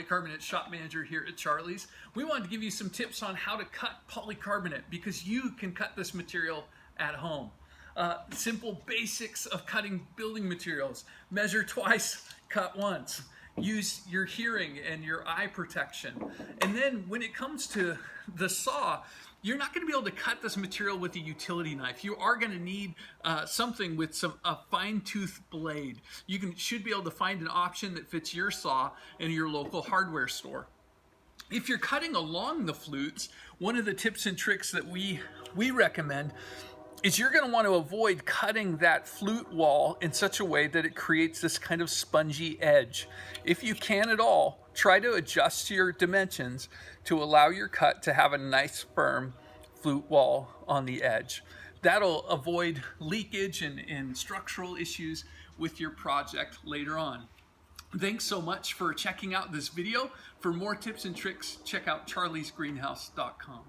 Polycarbonate shop manager here at Charlie's. We wanted to give you some tips on how to cut polycarbonate because you can cut this material at home. Simple basics of cutting building materials. Measure twice, cut once. Use your hearing and your eye protection. And then when it comes to the saw, you're not going to be able to cut this material with a utility knife. You are going to need something with a fine-tooth blade. You should be able to find an option that fits your saw in your local hardware store. If you're cutting along the flutes, one of the tips and tricks that we recommend is you're going to want to avoid cutting that flute wall in such a way that it creates this kind of spongy edge. If you can at all, try to adjust your dimensions to allow your cut to have a nice firm flute wall on the edge. That'll avoid leakage and structural issues with your project later on. Thanks so much for checking out this video. For more tips and tricks, check out charliesgreenhouse.com.